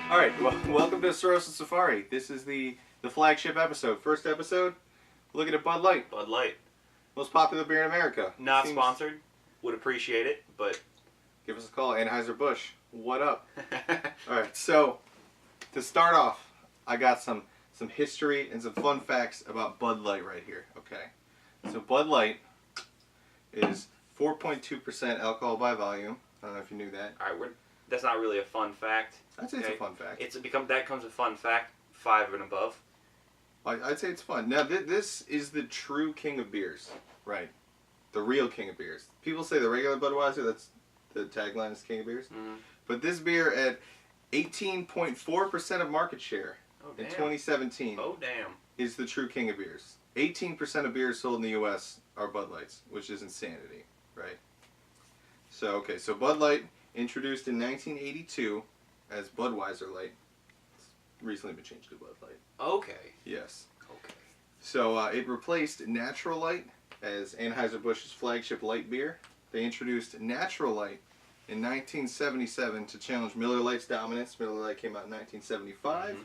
All right, well, welcome to Cirrhosis Safari. This is the flagship episode. First episode, looking at Bud Light. Bud Light. Most popular beer in America. Not sponsored. Would appreciate it, but... Give us a call. Anheuser-Busch. What up? All right, so to start off, I got some history and some fun facts about Bud Light right here. Okay, so Bud Light is 4.2% alcohol by volume. I don't know if you knew that. All right, that's not really a fun fact. I'd say it's a fun fact. That comes a fun fact, 5 and above. I'd say it's fun. Now, this is the true king of beers, right? The real king of beers. People say the regular Budweiser, that's the tagline is king of beers. Mm-hmm. But this beer at 18.4% of market share in 2017 is the true king of beers. 18% of beers sold in the U.S. are Bud Lights, which is insanity, right? So, okay, so Bud Light, introduced in 1982 as Budweiser Light. It's recently been changed to Bud Light. Okay. Yes. Okay. So it replaced Natural Light as Anheuser-Busch's flagship light beer. They introduced Natural Light in 1977 to challenge Miller Lite's dominance. Miller Lite came out in 1975.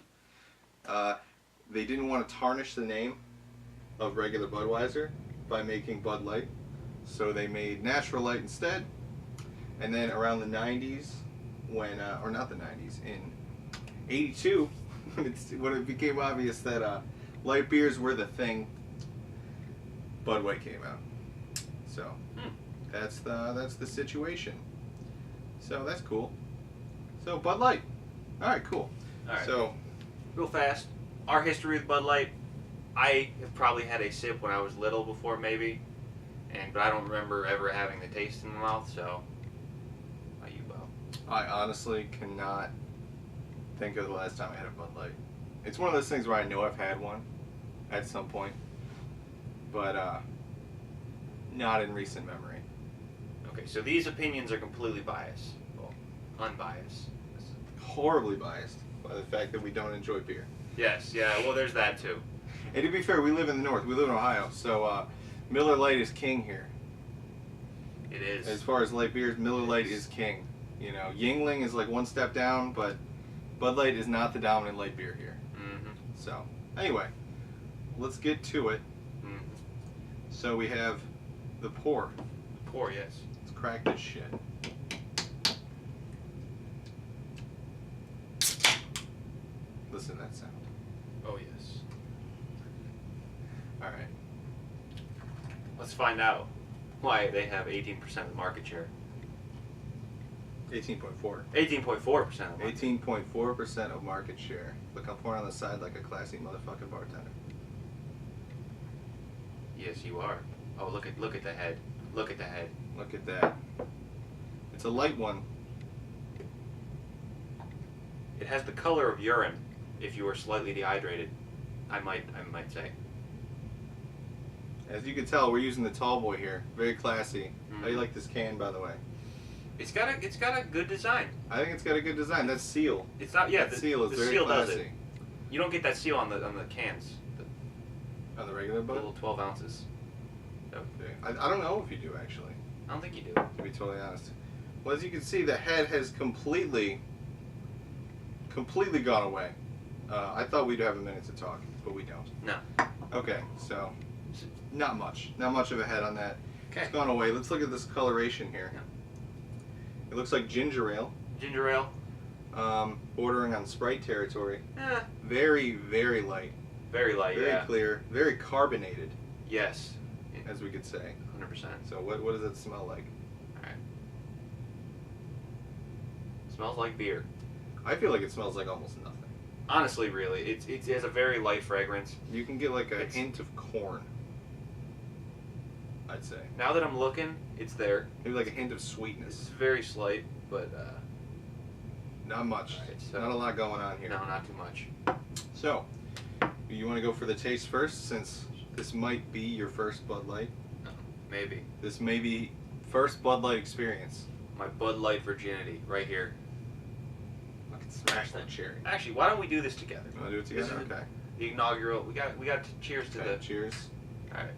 Mm-hmm. They didn't want to tarnish the name of regular Budweiser by making Bud Light, so they made Natural Light instead. And then around the 90s, when, or not the 90s, in 82, when it became obvious that light beers were the thing, Bud Light came out. So that's the situation. So that's cool. So Bud Light. All right, cool. All right. So real fast, our history with Bud Light. I have probably had a sip when I was little before, maybe, but I don't remember ever having the taste in the mouth. So, how you, Bo? I honestly cannot think of the last time I had a Bud Light. It's one of those things where I know I've had one at some point, but not in recent memory. Okay, so these opinions are completely biased. Well, unbiased. Horribly biased by the fact that we don't enjoy beer. Yes, yeah, well, there's that too. And to be fair, we live in the north. We live in Ohio, so Miller Lite is king here. It is. As far as light beers, Miller Lite is king. You know, Yingling is like one step down, but Bud Light is not the dominant light beer here. Mm-hmm. So, anyway, let's get to it. Mm-hmm. So we have the pour. Pour, yes. Let's crack this shit. Listen to that sound. Oh, yes. All right. Let's find out why they have 18% of the market share. 18.4. 18.4%. 18.4% of market share. Look, I'm pouring on the side like a classy motherfucking bartender. Yes, you are. Oh, look at the head. Look at the head. Look at that. It's a light one. It has the color of urine. If you were slightly dehydrated, I might say. As you can tell, we're using the tall boy here. Very classy. Mm-hmm. How do you like this can, by the way? It's got a good design. I think it's got a good design. That seal. It's not. Yeah, the seal is the very seal classy. does it. You don't get that seal on the cans. On the regular The Bud? little 12 ounces. Okay. I don't know if you do, actually. I don't think you do. To be totally honest. Well, as you can see, the head has completely gone away. I thought we'd have a minute to talk, but we don't. No. Okay, so not much of a head on that. Okay. It's gone away. Let's look at this coloration here. Yeah. It looks like ginger ale. Ginger ale. Bordering on Sprite territory. Eh. Very, very light. Very light. Very clear. Very carbonated. Yes. As we could say. 100%. So what does it smell like? All right. Smells like beer. I feel like it smells like almost nothing. Honestly, really, it has a very light fragrance. You can get like a hint of corn, I'd say. Now that I'm looking, it's there. Maybe like a hint of sweetness. It's very slight, but not much. Right, so not a lot going on here. No, not too much. So, you want to go for the taste first, since this might be your first Bud Light? Maybe. This may be first Bud Light experience. My Bud Light virginity, right here. Smash that cherry. Actually, why don't we do this together? You want to do it together? Okay. The inaugural. We got to cheers to the. Cheers. All right.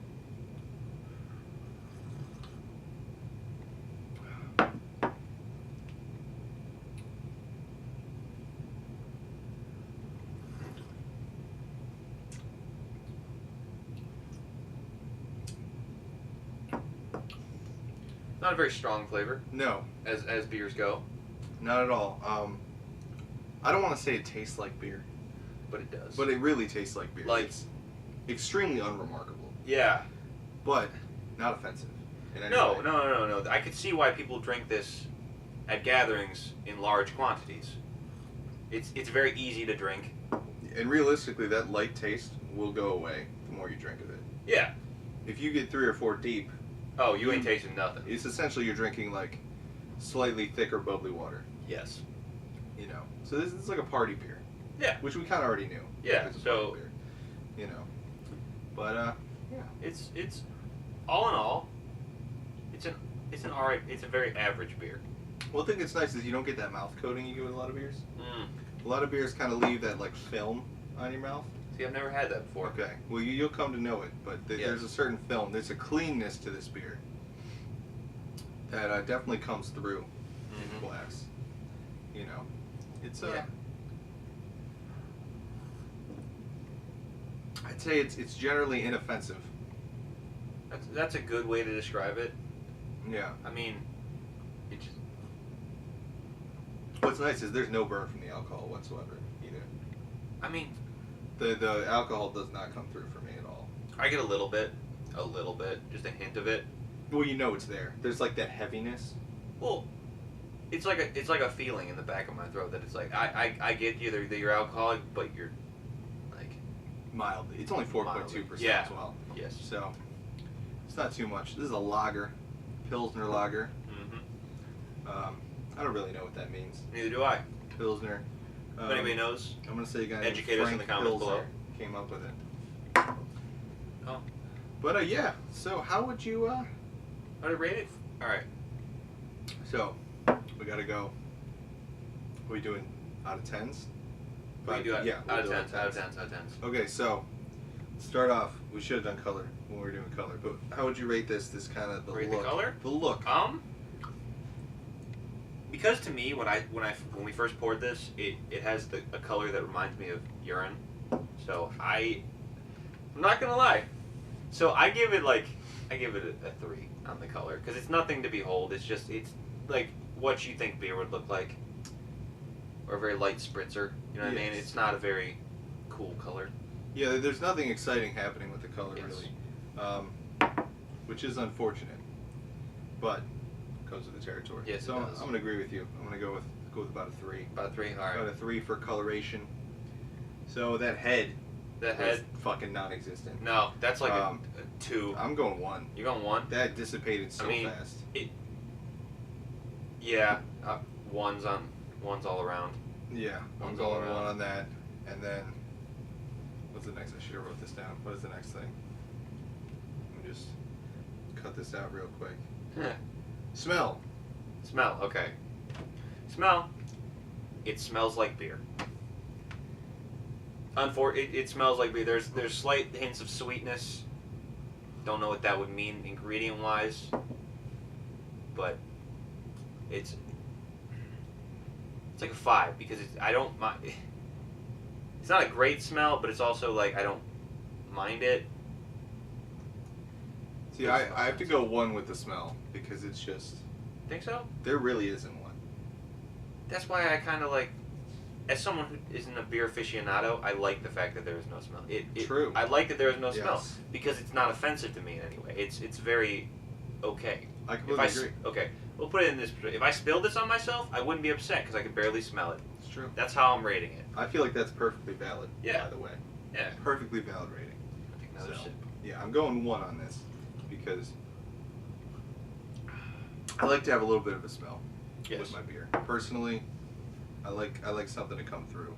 Not a very strong flavor, No, as beers go, not at all. I don't want to say it tastes like beer, but it does. but it really tastes like beer. Like- It's extremely unremarkable, yeah. but not offensive. In any No, way. no. I could see why people drink this at gatherings in large quantities. It's very easy to drink. And realistically, that light taste will go away the more you drink of it. Yeah. If you get 3 or 4 deep, Oh, you ain't tasting nothing. it's essentially you're drinking like slightly thicker bubbly water. Yes. You know, so this is like a party beer. Yeah. Which we kind of already knew. Yeah, It's a so- party beer, you know, but yeah. It's all in all, it's an alright. It's a very average beer. One thing that's nice is you don't get that mouth coating you get with a lot of beers. A lot of beers kind of leave that like film on your mouth. See, I've never had that before. Okay, well you'll come to know it, but there's a certain film. There's a cleanness to this beer that definitely comes through in the glass. You know, it's Yeah. I'd say it's generally inoffensive. That's a good way to describe it. Yeah. I mean, it just, What's nice is there's no burn from the alcohol whatsoever either. I mean, The alcohol does not come through for me at all. I get a little bit, just a hint of it. Well, you know it's there. There's like that heaviness. Well, it's like a feeling in the back of my throat that it's like I get you that you're alcoholic, but you're like Mildly. It's only 4.2% Yeah. as well. yes. So it's not too much. This is a lager, Pilsner lager. I don't really know what that means. Neither do I. Pilsner. If anybody knows, I'm gonna say a guy educate named us in Frank the comments Pilsner below. came up with it. Oh. But yeah. So how would you? How to rate it? All right. So we gotta go. What are we doing out of tens? We do it. Yeah. Out of we'll do tens. Out of tens. Out of tens. Okay, so start off. We should have done color when we were doing color, but how would you rate this? This kind of the Rate look. the color? The look. Because to me, when we first poured this, it has a color that reminds me of urine. So I'm not gonna lie. So I give it a 3 on the color because it's nothing to behold. It's like what you think beer would look like, or a very light spritzer. You know what I mean? Yes. It's not a very cool color. Yeah, there's nothing exciting happening with the color Yes. really, which is unfortunate, but comes with the territory. Yes, so it does. I'm gonna agree with you. I'm gonna go with about a 3. About a 3. All About right. a 3 for coloration. So that head. That was head. fucking non-existent. No, that's like Um, a 2. I'm going 1. You going 1? That dissipated so I mean, fast. Yeah. Ones all around. Yeah, I'm One's all going 1 around. on that, and then what's the next? I should have wrote this down. What is the next thing? Let me just cut this out real quick. Smell. Smell, okay. Smell. It smells like beer. It smells like beer. There's slight hints of sweetness. Don't know what that would mean ingredient wise, but it's like a 5 because I don't mind. It's not a great smell, but it's also like I don't mind it. See, I have to go 1 with the smell because it's just Think so? there really isn't one. That's why I kind of like, as someone who isn't a beer aficionado, I like the fact that there is no smell. True. I like that there is no smell Yes. because it's not offensive to me in any way. It's very okay. I completely agree. Okay, we'll put it in this. If I spilled this on myself, I wouldn't be upset because I could barely smell it. It's true. That's how I'm rating it. I feel like that's perfectly valid. Yeah. By the way, Yeah. perfectly valid rating. Take another So, sip. Yeah, I'm going 1 on this because I like to have a little bit of a smell Yes. with my beer. Personally, I like something to come through.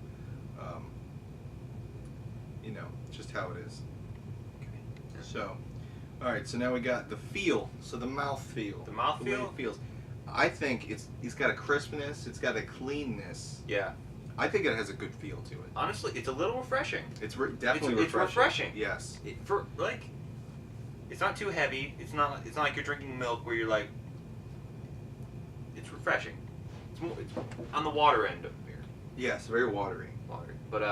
You know, just how it is. So, all right. So now we got the feel. So the mouth feel. The mouth way feel? it feels. I think it's got a crispness. It's got a cleanness. Yeah. I think it has a good feel to it. Honestly, it's a little refreshing. It's definitely It's refreshing. Yes. It's not too heavy. It's not like you're drinking milk where you're like. It's refreshing. It's on the water end of beer. Yes. Very watery. Water. But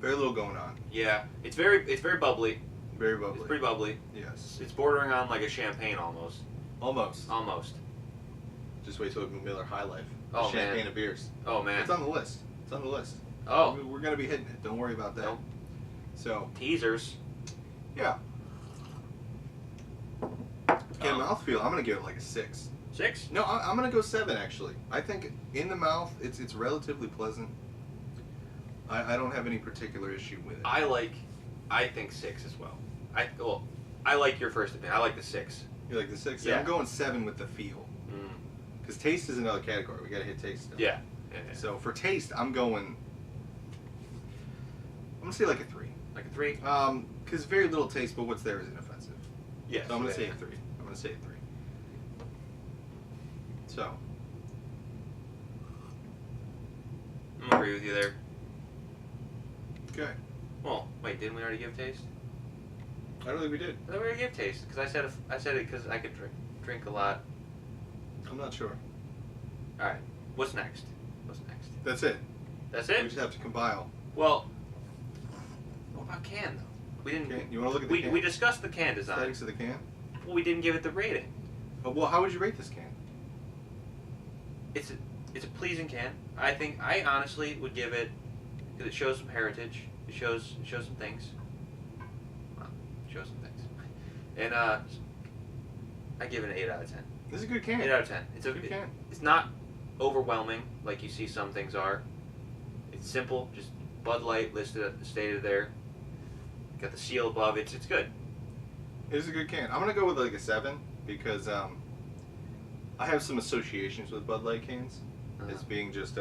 Very little going on. yeah, it's very bubbly. Very bubbly. It's pretty bubbly. Yes. It's bordering on like a champagne almost. Almost. Almost. Just wait till we Miller High Life. Oh, Champagne man. of beers. Oh, man. It's on the list. It's on the list. Oh. We're going to be hitting it. Don't worry about that. Nope. So. Teasers. Yeah. Yeah, mouthfeel, I'm going to give it like a 6. 6? No, I'm going to go 7, actually. I think in the mouth, it's relatively pleasant. I don't have any particular issue with it. I think 6 as well. I like your first opinion. I like the 6. You like the 6? Yeah. I'm going 7 with the feel. Because taste is another category. We got to hit taste still. Yeah. So for taste, I'm going to say like a 3. Like a 3? Because very little taste, but what's there isn't offensive. Yes. So I'm going to say a 3. I'm going to say a 3. So. I'm agree with you there. Okay. Well, wait, didn't we already give taste? I don't think we did. I thought we already gave taste because I said it because I could drink a lot. I'm not sure. All right. What's next? That's it. That's We it. just have to compile. Well, what about can though? We didn't. Can. You want to look at the can? We discussed the can design. Aesthetics of the can? Well, we didn't give it the rating. Oh, well, how would you rate this can? It's a pleasing can. I honestly would give it because it shows some heritage. It shows some things. Well, it shows some things. And I give it an 8 out of 10. This is a good can. 8 out of 10. It's a good can. It's not overwhelming like you see some things are. It's simple, just Bud Light stated there. Got the seal above it. It's good. It is a good can. I'm gonna go with like a 7 because I have some associations with Bud Light cans as being just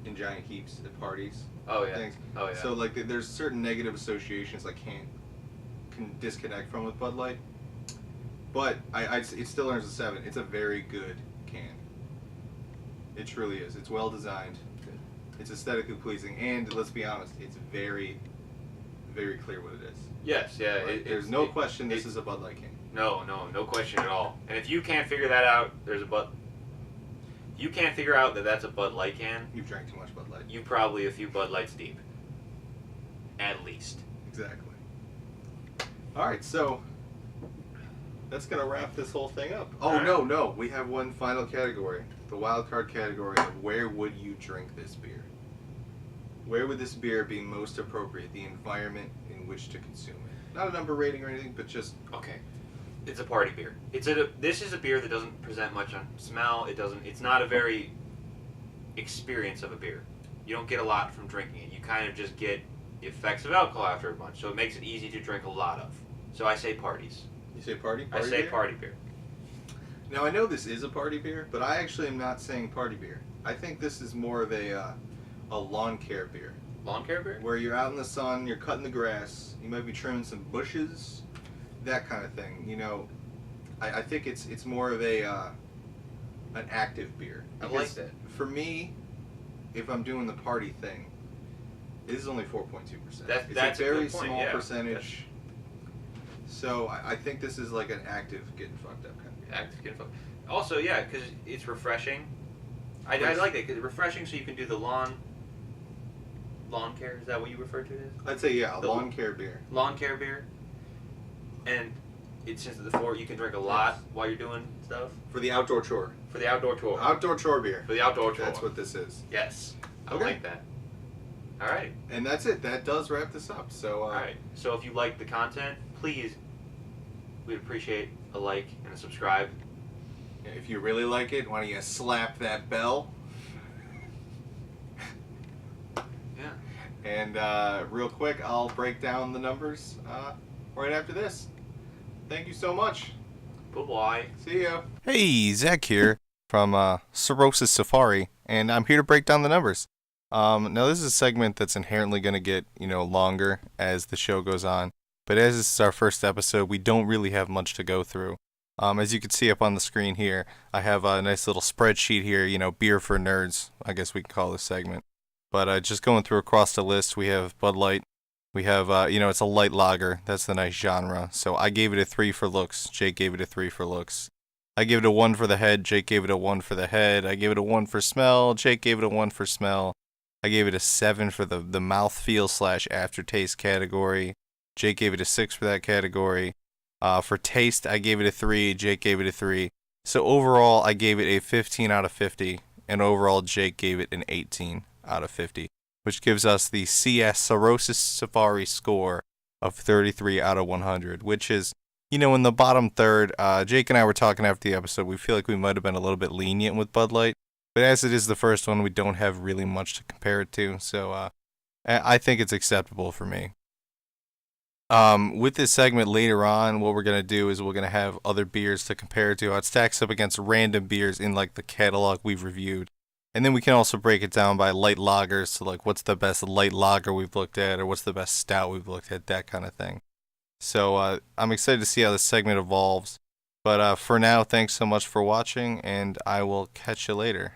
in giant heaps at parties. Oh yeah. Things. Oh yeah. So like there's certain negative associations I can disconnect from with Bud Light, but it still earns a 7. It's a very good can. It truly is. It's well designed. It's aesthetically pleasing, and let's be honest, it's very, very clear what it is. Yes, yeah. Right? There's no question this is a Bud Light can. No question at all. And if you can't figure that out, you can't figure out that that's a Bud Light can. You've drank too much Bud Light. You probably a few Bud Lights deep. At least. Exactly. All right, so that's gonna wrap this whole thing up. Oh no, we have one final category, the wild card category of where would you drink this beer? Where would this beer be most appropriate? The environment in which to consume it. Not a number rating or anything, but just okay. It's a party beer. This is a beer that doesn't present much on smell. It's not a very experience of a beer. You don't get a lot from drinking it. You kind of just get the effects of alcohol after a bunch. So it makes it easy to drink a lot of. So I say parties. You say party? I say party beer. Now I know this is a party beer, but I actually am not saying party beer. I think this is more of a lawn care beer. Lawn care beer? Where you're out in the sun, you're cutting the grass, you might be trimming some bushes, that kind of thing. You know, I think it's more of an active beer. I like that. For me, if I'm doing the party thing, this is only 4.2%. That's a very a good point, small yeah. percentage. So I think this is like an active getting fucked up kind of beer. Active getting fucked. Also, yeah, because it's refreshing. I like that because it's refreshing, so you can do the lawn care. Is that what you refer to it as? I'd say yeah, a lawn care beer. Lawn care beer. And since you can drink a lot while you're doing stuff. For the outdoor chore. For the outdoor chore. Outdoor chore beer. For the outdoor chore. That's what this is. Yes. I Okay. like that. All right. And that's it. That does wrap this up. So. All right. So if you like the content, please, we'd appreciate a like and a subscribe. If you really like it, why don't you slap that bell? Yeah. And real quick, I'll break down the numbers right after this. Thank you so much. Bye-bye. See ya. Hey, Zach here from Cirrhosis Safari, and I'm here to break down the numbers. Now this is a segment that's inherently going to get, longer as the show goes on. But as this is our first episode, we don't really have much to go through. As you can see up on the screen here, I have a nice little spreadsheet here, beer for nerds, I guess we can call this segment. But just going through across the list, we have Bud Light. We have, it's a light lager. That's the nice genre. So I gave it a 3 for looks. Jake gave it a 3 for looks. I gave it a 1 for the head. Jake gave it a 1 for the head. I gave it a 1 for smell. Jake gave it a 1 for smell. I gave it a 7 for the mouthfeel / aftertaste category. Jake gave it a 6 for that category. For taste, I gave it a 3. Jake gave it a 3. So overall, I gave it a 15 out of 50, and overall, Jake gave it an 18 out of 50, which gives us the CS Cirrhosis Safari score of 33 out of 100, which is, in the bottom third. Jake and I were talking after the episode. We feel like we might have been a little bit lenient with Bud Light, but as it is the first one, we don't have really much to compare it to, so I think it's acceptable for me. With this segment later on, what we're going to do is we're going to have other beers to compare it to. It stacks up against random beers in like the catalog we've reviewed. And then we can also break it down by light lagers, so like what's the best light lager we've looked at, or what's the best stout we've looked at, that kind of thing. So I'm excited to see how this segment evolves. But for now, thanks so much for watching, and I will catch you later.